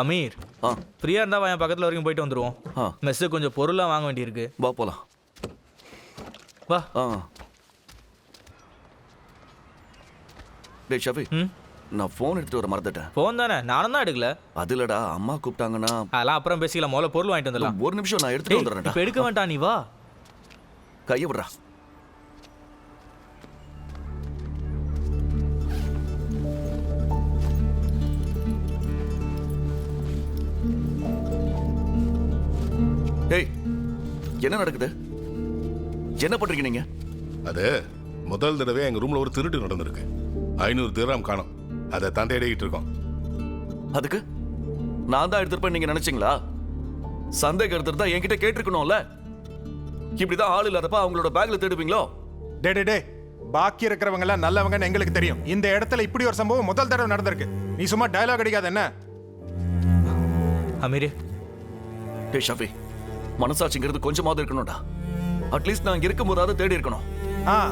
அமீர் ஃப்ரீயா இருந்தா என் பக்கத்துல வரைக்கும் போயிட்டு வந்துருவோம். மெஸ்ஸு கொஞ்சம் பொருள்லாம் வாங்க வேண்டியிருக்கு. வா போலாம். வா. டேய் ஷஃபி, நான் ஃபோன் எடுத்துட்டு வர மறந்துட்டேன். ஃபோன் தானே, நானும் தான் எடுக்கல. அது இல்லடா, அம்மா கூப்பிட்டாங்கன்னா. அதெல்லாம் அப்புறம் பேசிக்கலாம், முதல்ல பொருள் வாங்கிட்டு வந்துடலாம். ஒரு நிமிஷம், நான் எடுத்துட்டு வந்துடுறேன். இப்போ எடுக்க வேண்டாம், நீ வா. கையை விடுறா. என்ன நடக்குது? என்ன பண்றீங்க நீங்க? அது முதல் தடவை எங்க ரூம்ல ஒரு திருட்டு நடந்திருக்கு. 500 திர்ஹாம் காணோம். அதை தான் தேடிக்கிட்டு இருக்கோம். அதுக்கு நான் தான் எடுத்துருப்பேன் நீங்க நினைச்சீங்களா? சந்தேகம் எடுத்துட்டு தான் என்கிட்ட கேட்டிருக்கணும்ல. இப்படிதான் ஆள் இல்லாதப்ப அவங்களோட பேக்ல தேடுவீங்களோ? டே பாக்கி இருக்கிறவங்க எல்லாம் நல்லவங்கன்னு எங்களுக்கு தெரியும். இந்த இடத்துல இப்படி ஒரு சம்பவம் முதல் தடவை நடந்திருக்கு. நீ சும்மா டயலாக் அடிக்காத என்ன? அமீர், டே ஷஃபி, மனசாட்சிங்கிறது கொஞ்சமாவது இருக்கணும்டா. அட்லீஸ்ட் நான் இருக்கும் போதாவது தேடி இருக்கணும்.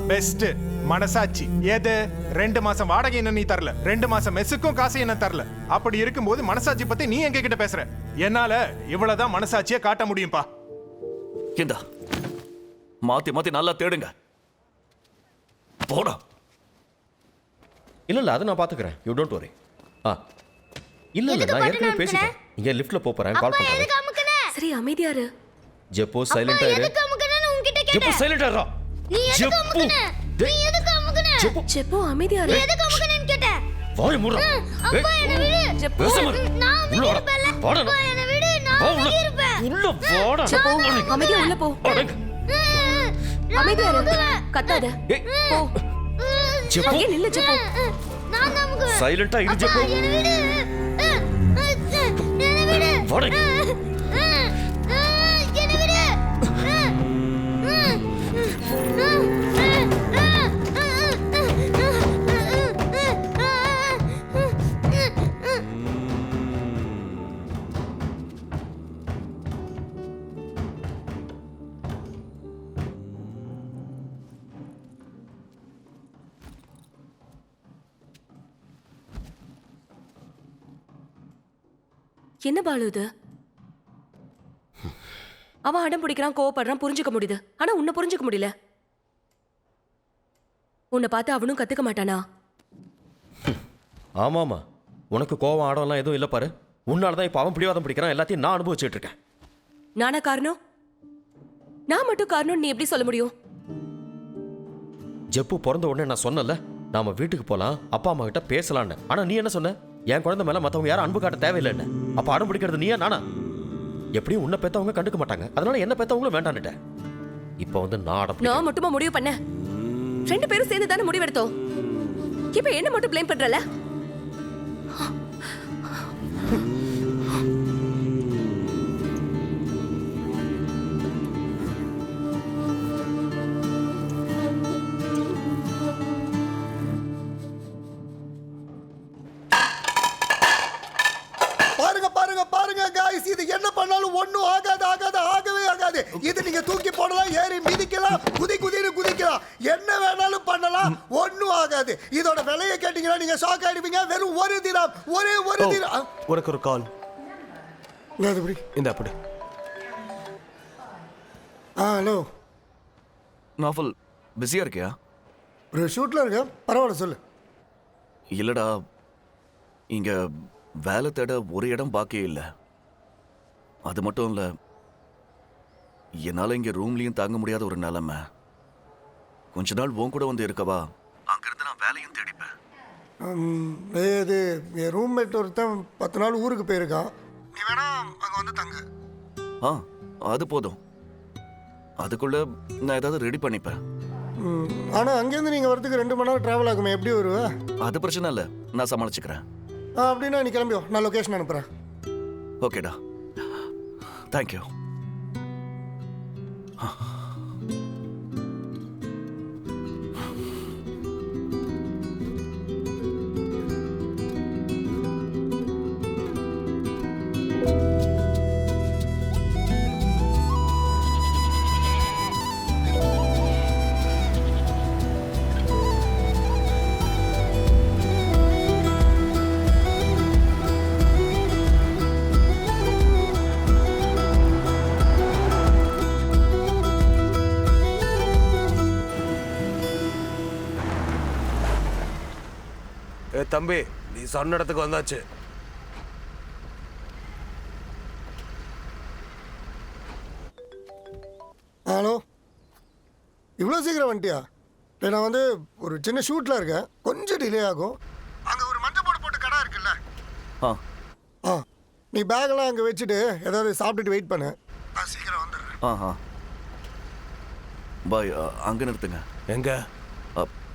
பெஸ்ட் மனசாட்சி. ஏது 2 மாசம் வாடகை என்ன நீ தரல, 2 மாசம் மெஸ்ஸுக்கும் காசு என்ன தரல. அப்படி இருக்கும்போது மனசாட்சி பத்தி நீ எங்க கிட்ட பேசுற? என்னால இவ்வளவுதான் மனசாட்சியை காட்ட முடியும்பா. ஏண்டா மாத்தி மாத்தி நல்லா தேடுங்க. போடா. இல்ல அதை நான் பாத்துக்கிறேன். You don't worry. இல்ல நான் ஏற்கனவே பேசிட்டேன். இங்க லிஃப்ட்ல போறேன், கால் பண்றேன். சரி அமைதியாரு. ஜெப்போ சைலண்டா இரு. ஜெப்போ சைலண்டா இரு. ஜெப்போ நீ எதுக்கு அமுக்குன? ஜெப்போ அமைதியாரு. நீ எதுக்கு அமுக்குனேன்னு கேட்ட? வாய் மூடுடா. அப்பா என்ன விடு. ஜெப்போ நான் உள்ள இருப்பேன்ல. அப்பா என்ன விடு, நான் உள்ள இருப்பேன். உள்ள போடா. ஜெப்போ அமைதியா உள்ள போ. அமைதியாரு. கத்தாத. போ. ஜெப்போ அங்கே நில்லு ஜெப்போ. நான் தான் அமுக்குவேன். சைலண்டா இரு ஜெப்போ. என்ன விடு. என்ன விடு. வாடா. என்ன பாலு இது? அவன் அடம் பிடிக்கிறான், கோவப்படுறான், புரிஞ்சுக்க முடியுது. ஆனா உன்னை புரிஞ்சுக்க முடியல. உன்னை பார்த்து அவனும் கத்துக்க மாட்டானா? ஆமாமா, உனக்கு கோவம் ஆடம்லாம் எதுவும் இல்லை பாரு. உன்னாலதான் இப்ப அவன் பிடிவாதம் பிடிக்கிறான். எல்லாத்தையும் நான் அனுபவிச்சுட்டு இருக்கேன். நானா காரணம்? நான் மட்டும் காரணம் நீ எப்படி சொல்ல முடியும்? ஜெப்பு பிறந்த உடனே நான் சொன்னல, நாம வீட்டுக்கு போலாம், அப்பா அம்மா கிட்ட பேசலான்னு. ஆனா நீ என்ன சொன்ன? என் குழந்தை மேல மத்தவங்க யாரும் அன்பு காட்ட தேவையில்லைன்னு. அப்ப அடம் பிடிக்கிறது நீயா நானா? எப்படியும் உன்னை பெத்தவங்க கண்டுக்க மாட்டாங்க, அதனால என்ன பெத்தவங்களும் வேண்டான்னுட்டேன். இப்ப வந்து நான் மட்டுமா முடிவு பண்ண? 2 பேரும் சேர்ந்து தானே முடிவெடுத்தோம். இப்ப என்ன மட்டும் ப்ளேம் பண்றல? இது என்ன பண்ணாலும் ஒண்ணும் ஆகவே ஆகாது. இது நீங்க தூக்கி போடலாம், ஏறி மிதிக்கலாம், குதிக்கலாம், என்ன வேணாலும் பண்ணலாம், ஒண்ணும் ஆகாது. இதோட விலையை கேட்டீங்கன்னா நீங்க ஷாக் ஆயிடுவீங்க. வெறும் 1 திராம், ஒரே 1 திராம். உனக்கு ஒரு கால். இந்த அப்படி. ஹலோ நாஃபல், பிஸியா இருக்கியா? ஒரு ஷூட்ல இருக்க, பரவாயில்ல சொல்லு. இல்லடா, இங்க வேலை தேட ஒரு இடம் பாக்கியே இல்லை. அது மட்டும் இல்ல, என்னால இங்க ரூம்லயும் தாங்க முடியாத ஒரு நிலைமை. கொஞ்ச நாள் உன் கூட வந்து இருக்கவா? அங்கிருந்து நான் வேலையும் தேடிப்பேன். இது என் ரூம்மேட் ஒருத்தன் 10 நாள் ஊருக்கு போயிருக்கான். நீ வேணா அங்க வந்து தங்கு. அது போதும். அதுக்குள்ள நான் ஏதாவது ரெடி பண்ணிப்பேன். ஆனா அங்கேருந்து நீங்க வரதுக்கு 2 மணி நேரம் டிராவல் ஆகுமே, எப்படி வருவ? அது பிரச்சனை இல்லை, நான் சமாளிச்சுக்கிறேன். அப்படின்னா நீ கிளம்பியோ, நான் லொகேஷன் அனுப்புறேன். ஓகேடா, தேங்க்யூ. தம்பி நீ சொன்ன இடத்துக்கு வந்தாச்சு. ஹலோ, இவ்வளோ சீக்கிரம் வந்துட்டியா? நான் வந்து ஒரு சின்ன ஷூட்டில் இருக்கேன், கொஞ்சம் டிலே ஆகும். அங்கே ஒரு மஞ்சள் போட்டு கடை இருக்குல்ல, ஆ நீ பேக்கெல்லாம் அங்கே வச்சுட்டு ஏதாவது சாப்பிட்டுட்டு வெயிட் பண்ணு, நான் சீக்கிரம் வந்துடுறேன். பாய், அங்கே நிறுத்துங்க. எங்க?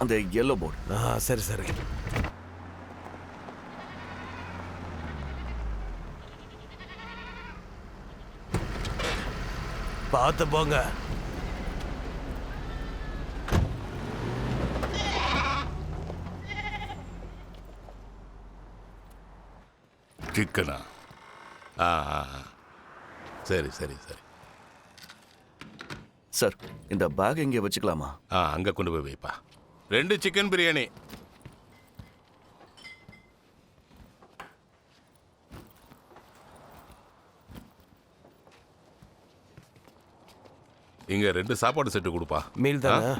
அந்த எல்லோ போர்டு. சரி சரி. பார்த்து போங்க. சிக்கனா? ஆ ஆ ஆ. சரி சரி சரி. சார், இந்த பேக் இங்கே வச்சுக்கலாமா? அங்கே கொண்டு போய் வைப்பா. 2 சிக்கன் பிரியாணி. இங்க 2 சாப்பாடு செட்டு கொடுப்பா. மீல் தானே?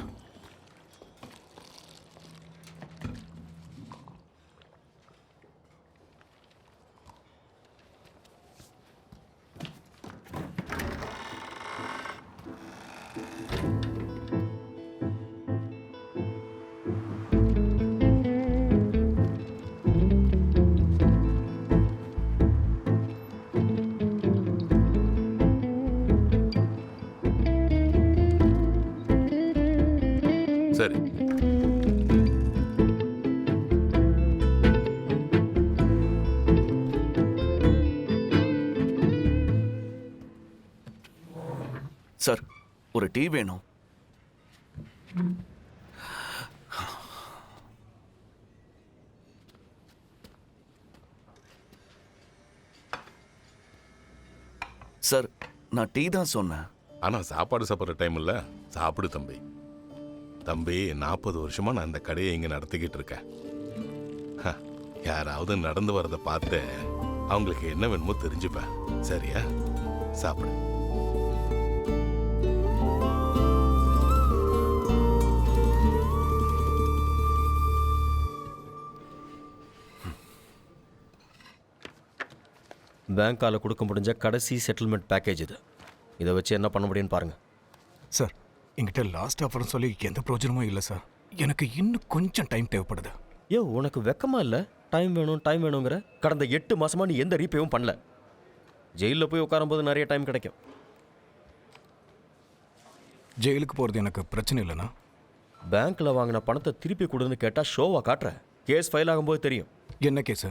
சரி. சார், ஒரு டீ வேணும். சார், நான் டீ தான் சொன்னேன். ஆனா சாப்பாடு சாப்பிட்ற டைம் இல்ல. சாப்பிடு தம்பி. தம்பி, 40 வருஷமா நான் இந்த கடையை இங்க நடத்திக்கிட்டு இருக்கேன். யாராவது நடந்து வரதை பார்த்து அவங்களுக்கு என்ன வேணுமோ தெரிஞ்சுப்பேன். சரியா? சாப்பிடு. பேங்க்கால கொடுக்க முடிஞ்ச கடைசி செட்டில்மெண்ட் பேக்கேஜ் இது. இதை வச்சு என்ன பண்ண முடியும்னு பாருங்க. சார், என்கிட்ட லாஸ்ட் ஆஃபர்னு சொல்லி எந்த பிரயோஜனமும் இல்லை சார். எனக்கு இன்னும் கொஞ்சம் டைம் தேவைப்படுது. ஏ, உனக்கு வெக்கமா இல்லை? டைம் வேணுங்கிற. கடந்த 8 மாசமா நீ எந்த ரீப்பேவும் பண்ணல. ஜெயிலில் போய் உட்காரும்போது நிறைய டைம் கிடைக்கும். ஜெயிலுக்கு போகிறது எனக்கு பிரச்சனை இல்லைண்ணா. பேங்க்ல வாங்கின பணத்தை திருப்பி கொடுன்னு கேட்டா ஷோவா காட்டுற. கேஸ் ஃபைல் ஆகும்போது தெரியும். என்ன கேஸு?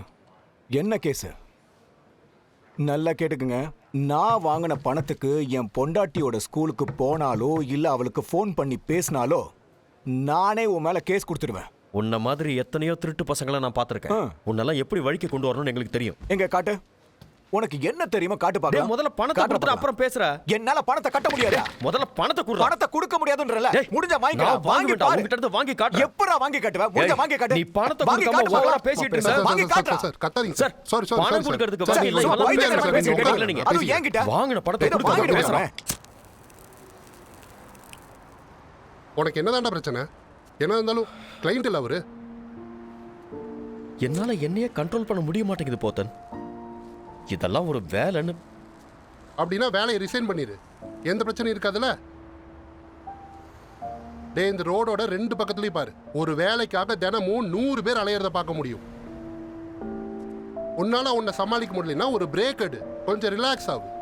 என்ன கேஸு? நல்லா கேட்டுக்குங்க. நான் வாங்கின பணத்துக்கு என் பொண்டாட்டியோட ஸ்கூலுக்கு போனாலோ இல்லை அவளுக்கு ஃபோன் பண்ணி பேசினாலோ நானே உன் மேலே கேஸ் கொடுத்துடுவேன். உன்ன மாதிரி எத்தனையோ திருட்டு பசங்களை நான் பார்த்துருக்கேன். உன்னெல்லாம் எப்படி வழிக்கு கொண்டு வரணும்னு எங்களுக்கு தெரியும். எங்க காட்டு. உனக்கு என்ன தெரியுமா? காட்டு பார்க்கலாம். முதல்ல பணத்தை கொடுத்துட்டு அப்புறம் பேசுற. என்னால பணத்தை கட்ட முடியாது. முதல்ல பணத்தை கொடு. பணத்தை கொடுக்க முடியாதுன்றல. முடிஞ்ச வாங்கிக்கலாம். வாங்கி விட்டா உன்கிட்ட இருந்து வாங்கி காட்டு. எப்பறா வாங்கி காட்டுவ? முடிஞ்ச வாங்கி காட்டு. நீ பணத்தை கொடுக்காம ஓவரா பேசிட்டு இருக்க. வாங்கி காட்டு. சார், கத்தாதீங்க சார். சார். சாரி பணம் கொடுக்கிறதுக்கு வாங்கி இல்ல. இதெல்லாம் பேசிட்டு நீங்க. அது என்கிட்ட வாங்கின பணத்தை கொடுத்து பேசுறேன். உனக்கு என்னதான்டா பிரச்சனை? என்ன இருந்தாலும் கிளைண்ட் இல்ல அவரு. என்னால என்னையே கண்ட்ரோல் பண்ண முடிய மாட்டேங்குது போத்தன். இதெல்லாம் ஒரு வேலைன்னு. அப்படின்னா வேலையை ரிசைன் பண்ணிரு. எந்த பிரச்சனையும் இருக்காதுல்ல. டேய், இந்த ரோடோட 2 பக்கத்துலயும் பாரு. ஒரு வேலைக்காக தினமும் 100 பேர் அலையறத பார்க்க முடியும். உன்னால உன்னை சமாளிக்க முடியலன்னா ஒரு பிரேக் எடு. கொஞ்சம் ரிலாக்ஸ் ஆகும்.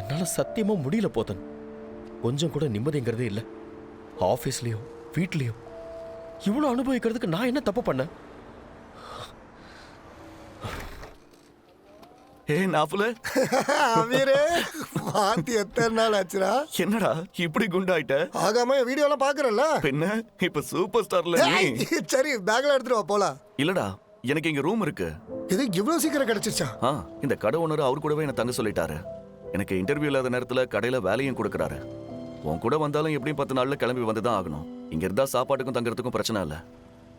என்னால சத்தியமா முடியல போத்தன். கொஞ்சம் கூட நிம்மதிங்கிறதே இல்லை. ஆஃபீஸ்லயும் வீட்லயும் இவ்வளோ அனுபவிக்கிறதுக்கு நான் என்ன தப்பு பண்ணேன்? நாப்புல அமீரே, பாத்தி எத்தனை நாள் ஆச்சுடா? என்னடா இப்படி குண்டாயிட்ட? ஆகாம வீடியோலாம் பாக்குறல்ல. பின்ன இப்ப சூப்பர் ஸ்டார்ல நீ. சரி, பேக்ல எடுத்துட்டு வா போலாம். இல்லடா, எனக்கு இங்க ரூம் இருக்கு. இது இவ்வளவு சீக்கிரம் கிடைச்சிச்சா? இந்த கடை ஓனர் அவர் கூடவே என்ன தங்க சொல்லிட்டாரு. எனக்கு இன்டர்வியூ இல்லாத நேரத்துல கடையில வேலையும் கொடுக்கறாரு. உன் கூட வந்தாலும் எப்படியும் 10 நாள்ல கிளம்பி வந்துதான் ஆகணும். இங்க இருந்தா சாப்பாட்டுக்கும் தங்கறதுக்கும் பிரச்சனை இல்ல.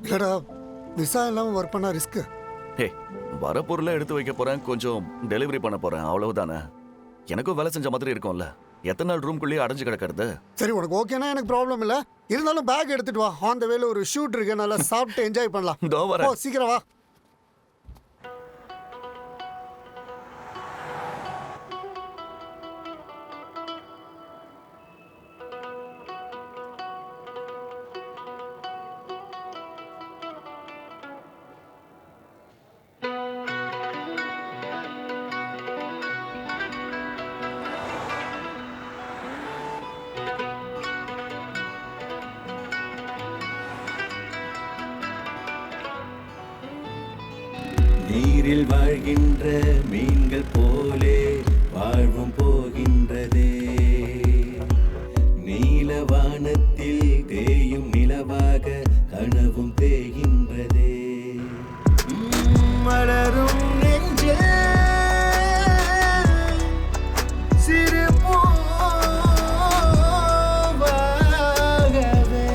இல்லடா, விசா இல்லாம ஒர்க் பண்ணா ரிஸ்க். வர பொருளை எடுத்து வைக்க போறேன், கொஞ்சம் டெலிவரி பண்ண போறேன், அவ்வளவுதானே. எனக்கும் வேலை செஞ்ச மாதிரி இருக்கும்ல. எத்தனை நாள் ரூம்குள்ளேயே அடைஞ்சு கிடக்கிறது? சரி, உனக்கு ஓகேனா எனக்கு ப்ராப்ளம் இல்ல. இருந்தாலும் பேக் எடுத்துட்டு வா. ஆன் த வேல ஒரு ஷூட் இருக்கு, நல்லா சாப்பிட்டு என்ஜாய் பண்ணலாம். இதோ வரேன். சீக்கிரம் வா. நீரில் வாழ்கின்ற மீன்கள் போலே வாழ்வும் போகின்றதே. நீல வானத்தில் தேயும் நிலவாக கனவும் தேகின்றதே. மலரும் நெஞ்சே சிறு பூவாகவே.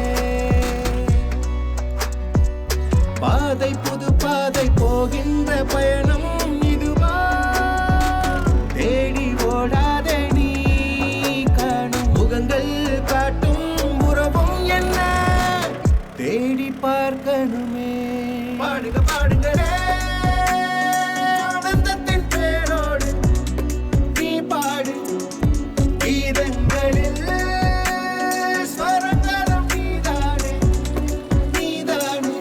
பாதை புது பாதை போகின்ற பயணம் இதுவா? தேடி ஓடாதே நீ காணும் முகங்கள் காட்டும் உறவும் என்ன தேடி பார்க்கணுமே. பாடுங்க பாடுங்களே ஆனந்தத்தின் பேரோடு நீ பாடு கீதங்களில் ஸ்வரங்களும் நீதானே நீதானே.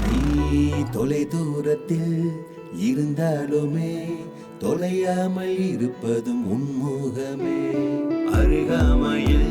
நீ தொலை தூரத்தில் இருந்தாலுமே தொலையாமல் இருப்பதும் உன்முகமே. அருகாமையில்